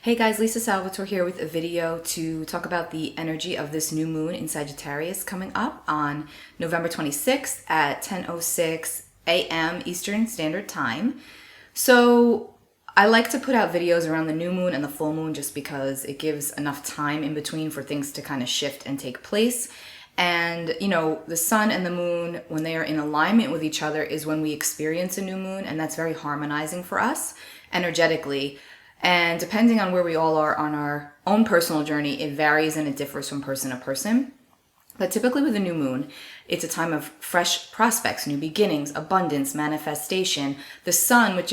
Hey guys, Lisa Salvatore here with a video to talk about the energy of this new moon in Sagittarius coming up on November 26th at 10:06 a.m. Eastern Standard Time. So I like to put out videos around the new moon and the full moon just because it gives enough time in between for things to kind of shift and take place. And, the sun and the moon, when they are in alignment with each other, is when we experience a new moon, and that's very harmonizing for us energetically. And depending on where we all are on our own personal journey, it varies and it differs from person to person. But typically with a new moon, it's a time of fresh prospects, new beginnings, abundance, manifestation. The sun, which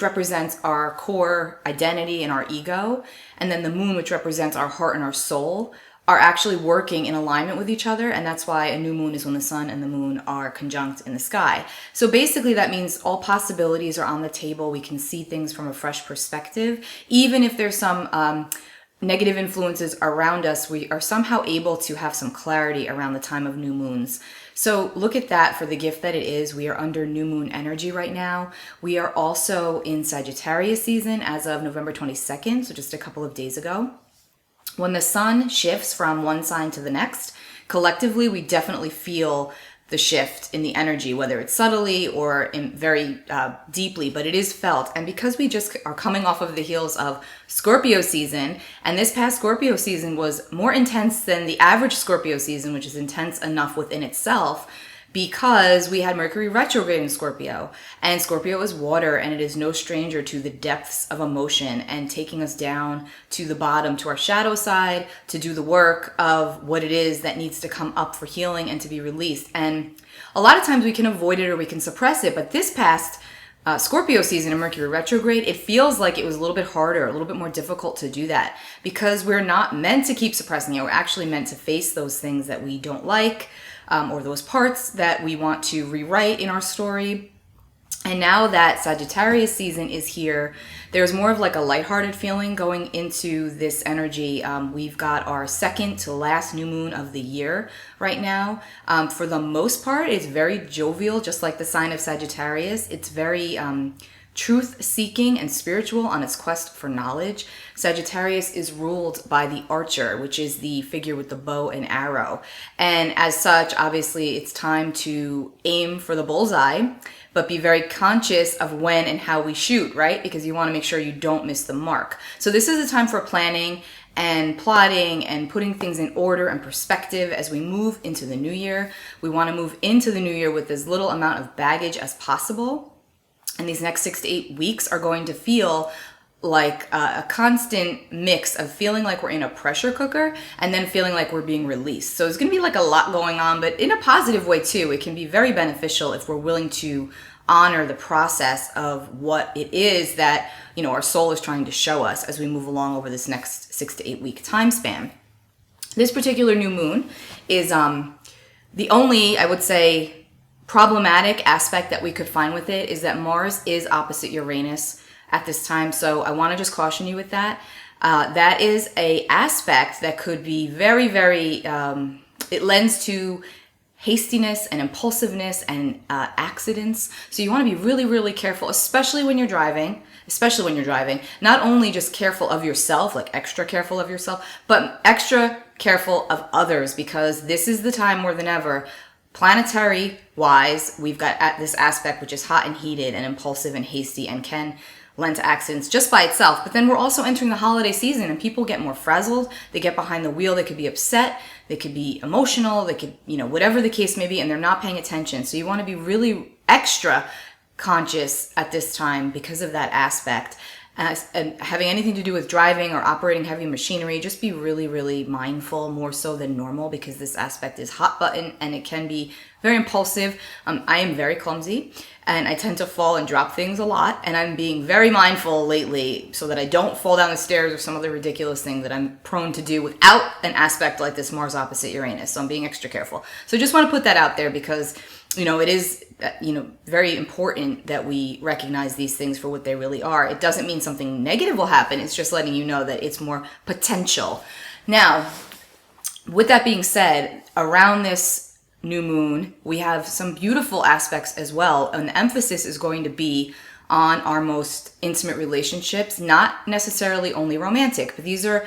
represents our core identity and our ego, and then the moon, which represents our heart and our soul, are actually working in alignment with each other. And that's why a new moon is when the sun and the moon are conjunct in the sky. So basically that means all possibilities are on the table. We can see things from a fresh perspective. Even if there's some negative influences around us, we are somehow able to have some clarity around the time of new moons. So look at that for the gift that it is. We are under new moon energy right now. We are also in Sagittarius season as of November 22nd, so just a couple of days ago. When the sun shifts from one sign to the next, collectively, we definitely feel the shift in the energy, whether it's subtly or very deeply, but it is felt. And because we just are coming off of the heels of Scorpio season, and this past Scorpio season was more intense than the average Scorpio season, which is intense enough within itself, because we had Mercury retrograde in Scorpio, and Scorpio is water, and it is no stranger to the depths of emotion and taking us down to the bottom, to our shadow side, to do the work of what it is that needs to come up for healing and to be released. And a lot of times we can avoid it or we can suppress it, but this past Scorpio season of Mercury retrograde, it feels like it was a little bit harder, a little bit more difficult to do that, because we're not meant to keep suppressing it. We're actually meant to face those things that we don't like, or those parts that we want to rewrite in our story. And now that Sagittarius season is here, there's more of like a lighthearted feeling going into this energy. We've got our second to last new moon of the year right now. For the most part, it's very jovial, just like the sign of Sagittarius. It's very truth-seeking and spiritual on its quest for knowledge. Sagittarius is ruled by the archer, which is the figure with the bow and arrow. And as such, obviously, it's time to aim for the bullseye, but be very conscious of when and how we shoot, right? Because you want to make sure you don't miss the mark. So this is a time for planning and plotting and putting things in order and perspective as we move into the new year. We want to move into the new year with as little amount of baggage as possible. And these next 6 to 8 weeks are going to feel like a constant mix of feeling like we're in a pressure cooker and then feeling like we're being released. So it's going to be like a lot going on, but in a positive way too. It can be very beneficial if we're willing to honor the process of what it is that, our soul is trying to show us as we move along over this next 6 to 8 week time span. This particular new moon is the only, I would say, problematic aspect that we could find with it is that Mars is opposite Uranus at this time. So I want to just caution you with that. That is a aspect that could be very, very, it lends to hastiness and impulsiveness and accidents. So you want to be really, really careful, especially when you're driving. Not only just careful of yourself, like extra careful of yourself, but extra careful of others, because this is the time more than ever. Planetary wise, we've got this aspect which is hot and heated and impulsive and hasty and can lend to accidents just by itself. But then we're also entering the holiday season and people get more frazzled. They get behind the wheel. They could be upset. They could be emotional. They could, whatever the case may be, and they're not paying attention. So you want to be really extra conscious at this time because of that aspect. And having anything to do with driving or operating heavy machinery, just be really, really mindful, more so than normal, because this aspect is hot button and it can be very impulsive. I am very clumsy and I tend to fall and drop things a lot, and I'm being very mindful lately so that I don't fall down the stairs or some other ridiculous thing that I'm prone to do without an aspect like this Mars opposite Uranus. So I'm being extra careful. So just want to put that out there because it is, very important that we recognize these things for what they really are. It doesn't mean something negative will happen. It's just letting you know that it's more potential. Now, with that being said, around this new moon, we have some beautiful aspects as well. And the emphasis is going to be on our most intimate relationships, not necessarily only romantic, but these are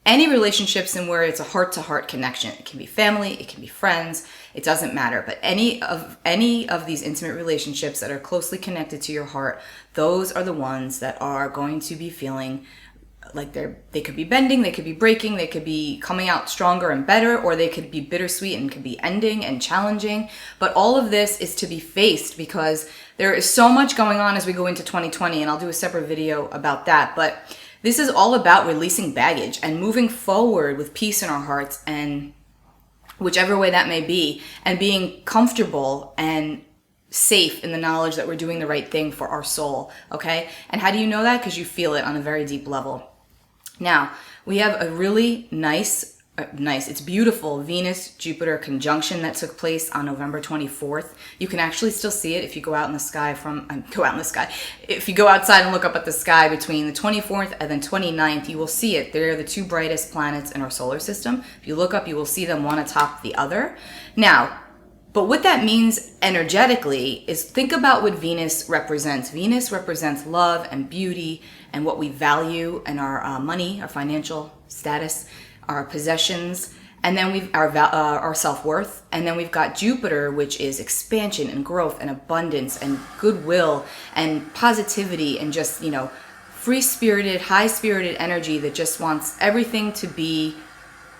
any relationships in where it's a heart-to-heart connection. It can be family, it can be friends, it doesn't matter. But any of these intimate relationships that are closely connected to your heart, those are the ones that are going to be feeling like they could be bending, they could be breaking, they could be coming out stronger and better, or they could be bittersweet and could be ending and challenging. But all of this is to be faced because there is so much going on as we go into 2020, and I'll do a separate video about that. But this is all about releasing baggage and moving forward with peace in our hearts, and whichever way that may be, and being comfortable and safe in the knowledge that we're doing the right thing for our soul, okay? And how do you know that? Because you feel it on a very deep level. Now, we have a really nice, it's beautiful Venus-Jupiter conjunction that took place on November 24th. You can actually still see it if you go out in the sky if you go outside and look up at the sky between the 24th and the 29th, you will see it. They're the two brightest planets in our solar system. If you look up, you will see them one atop the other. Now, but what that means energetically is, think about what Venus represents. Venus represents love and beauty and what we value, and our money, our financial status, our possessions, and then we've our self-worth. And then we've got Jupiter, which is expansion and growth and abundance and goodwill and positivity and just, free-spirited, high-spirited energy that just wants everything to be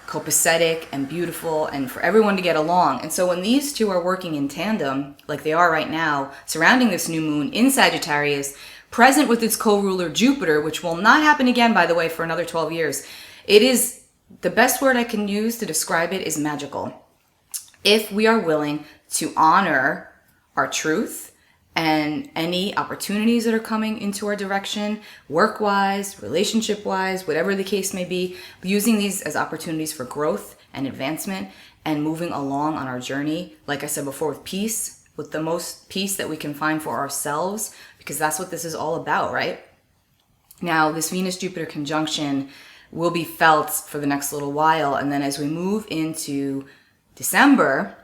copacetic and beautiful and for everyone to get along. And so when these two are working in tandem, like they are right now, surrounding this new moon in Sagittarius, present with its co-ruler Jupiter, which will not happen again, by the way, for another 12 years, it is, the best word I can use to describe it is magical. If we are willing to honor our truth and any opportunities that are coming into our direction, work-wise, relationship-wise, whatever the case may be, using these as opportunities for growth and advancement and moving along on our journey, like I said before, with peace, with the most peace that we can find for ourselves, because that's what this is all about, right? Now, this Venus-Jupiter conjunction will be felt for the next little while, and then as we move into December,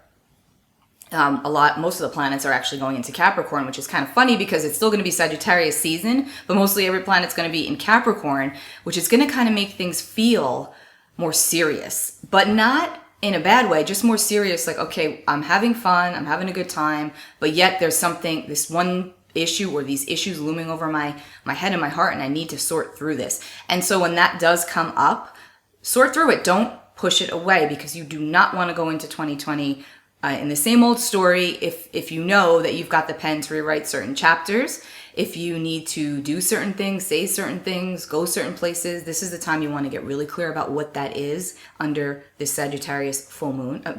most of the planets are actually going into Capricorn, which is kind of funny because it's still going to be Sagittarius season, but mostly every planet's going to be in Capricorn, which is going to kind of make things feel more serious, but not in a bad way, just more serious. Like, okay, I'm having fun, I'm having a good time, but yet there's something, this one issue or these issues looming over my head and my heart, and I need to sort through this. And so when that does come up, sort through it. Don't push it away, because you do not want to go into 2020 in the same old story. If you know that you've got the pen to rewrite certain chapters, if you need to do certain things, say certain things, go certain places, this is the time you want to get really clear about what that is under this Sagittarius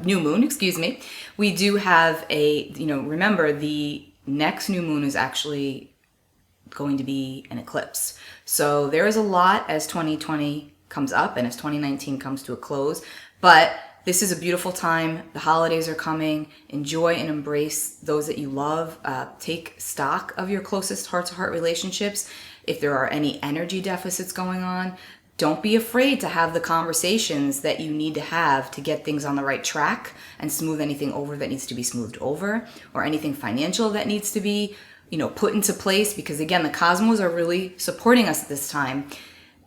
new moon, excuse me. We do have remember the next new moon is actually going to be an eclipse. So there is a lot as 2020 comes up and as 2019 comes to a close, but this is a beautiful time. The holidays are coming. Enjoy and embrace those that you love. Take stock of your closest heart-to-heart relationships. If there are any energy deficits going on, don't be afraid to have the conversations that you need to have to get things on the right track and smooth anything over that needs to be smoothed over, or anything financial that needs to be, put into place, because again, the cosmos are really supporting us at this time.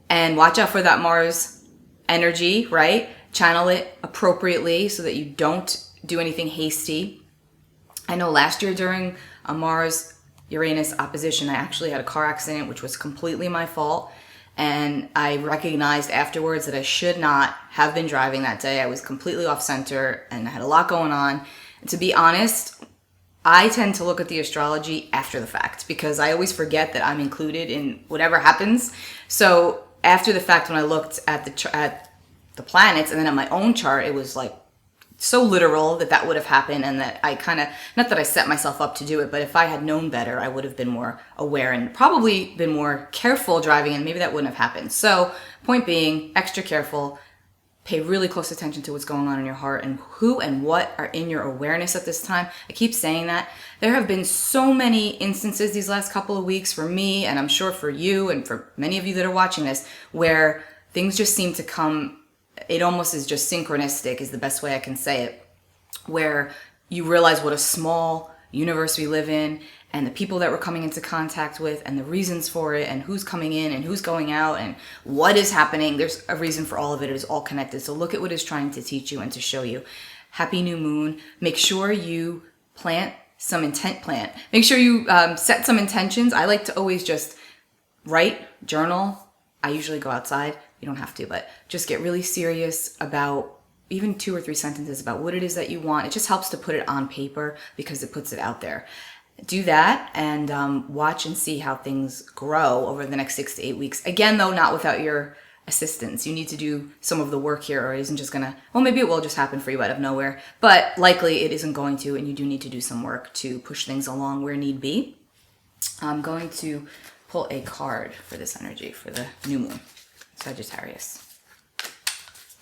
And watch out for that Mars energy, right? Channel it appropriately so that you don't do anything hasty. I know last year during a Mars-Uranus opposition, I actually had a car accident, which was completely my fault. And I recognized afterwards that I should not have been driving that day. I was completely off center and I had a lot going on. And to be honest, I tend to look at the astrology after the fact, because I always forget that I'm included in whatever happens. So after the fact, when I looked at the planets and then at my own chart, it was like so literal that would have happened, and that I not that I set myself up to do it, but if I had known better, I would have been more aware and probably been more careful driving, and maybe that wouldn't have happened. So point being, extra careful, pay really close attention to what's going on in your heart and who and what are in your awareness at this time. I keep saying that. There have been so many instances these last couple of weeks for me, and I'm sure for you and for many of you that are watching this, where things just seem to come. It almost is just synchronistic is the best way I can say it, where you realize what a small, universe we live in, and the people that we're coming into contact with, and the reasons for it, and who's coming in and who's going out, and what is happening. There's a reason for all of it. It is all connected. So look at what it's trying to teach you and to show you. Happy new moon. Make sure you plant some Make sure you set some intentions. I like to always just write, journal. I usually go outside. You don't have to, but just get really serious about even 2 or 3 sentences about what it is that you want. It just helps to put it on paper because it puts it out there. Do that and watch and see how things grow over the next 6 to 8 weeks. Again, though, not without your assistance. You need to do some of the work here, or it isn't just gonna, well, maybe it will just happen for you out of nowhere, but likely it isn't going to, and you do need to do some work to push things along where need be. I'm going to pull a card for this energy for the new moon, Sagittarius.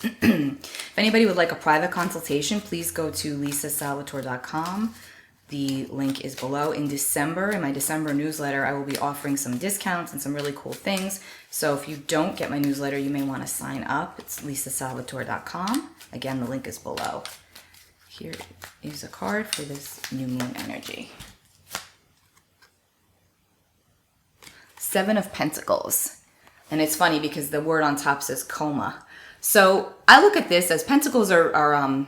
If anybody would like a private consultation, please go to lisasalvatore.com. The link is below. In December, in my December newsletter, I will be offering some discounts and some really cool things. So if you don't get my newsletter, you may want to sign up. It's lisasalvatore.com. Again, the link is below. Here is a card for this new moon energy. 7 of Pentacles. And it's funny because the word on top says coma. So I look at this as Pentacles are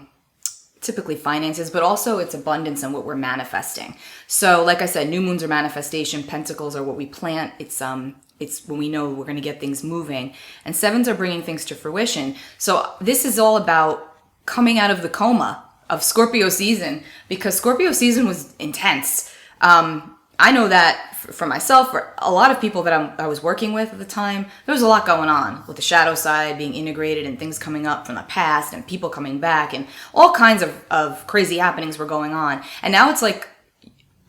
typically finances, but also it's abundance and what we're manifesting. So like I said, new moons are manifestation. Pentacles are what we plant. It's when we know we're going to get things moving. And 7s are bringing things to fruition. So this is all about coming out of the coma of Scorpio season, because Scorpio season was intense. I know that for myself, for a lot of people that I was working with at the time, there was a lot going on with the shadow side being integrated and things coming up from the past and people coming back and all kinds of crazy happenings were going on. And now it's like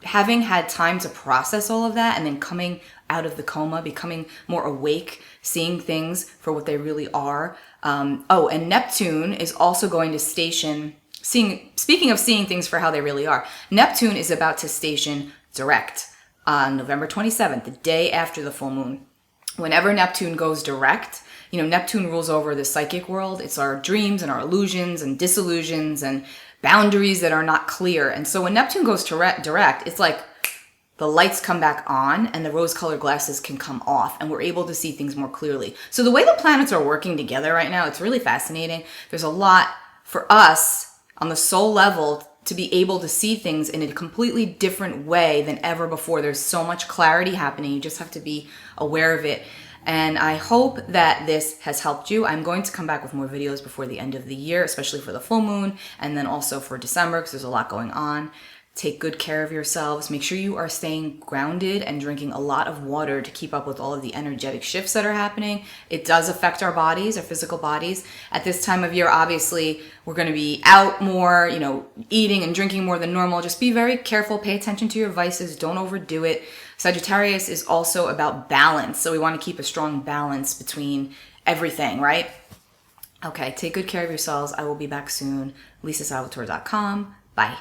having had time to process all of that and then coming out of the coma, becoming more awake, seeing things for what they really are. And Neptune is also going to station, speaking of seeing things for how they really are, Neptune is about to station direct on November 27th, the day after the full moon. Whenever Neptune goes direct, Neptune rules over the psychic world. It's our dreams and our illusions and disillusions and boundaries that are not clear. And so when Neptune goes direct, it's like the lights come back on and the rose-colored glasses can come off and we're able to see things more clearly. So the way the planets are working together right now, it's really fascinating. There's a lot for us on the soul level to be able to see things in a completely different way than ever before. There's so much clarity happening. You just have to be aware of it. And I hope that this has helped you. I'm going to come back with more videos before the end of the year, especially for the full moon, and then also for December, because there's a lot going on. Take good care of yourselves. Make sure you are staying grounded and drinking a lot of water to keep up with all of the energetic shifts that are happening. It does affect our bodies, our physical bodies. At this time of year, obviously, we're going to be out more, eating and drinking more than normal. Just be very careful. Pay attention to your vices. Don't overdo it. Sagittarius is also about balance. So we want to keep a strong balance between everything, right? Okay, take good care of yourselves. I will be back soon. lisasalvatore.com. Bye.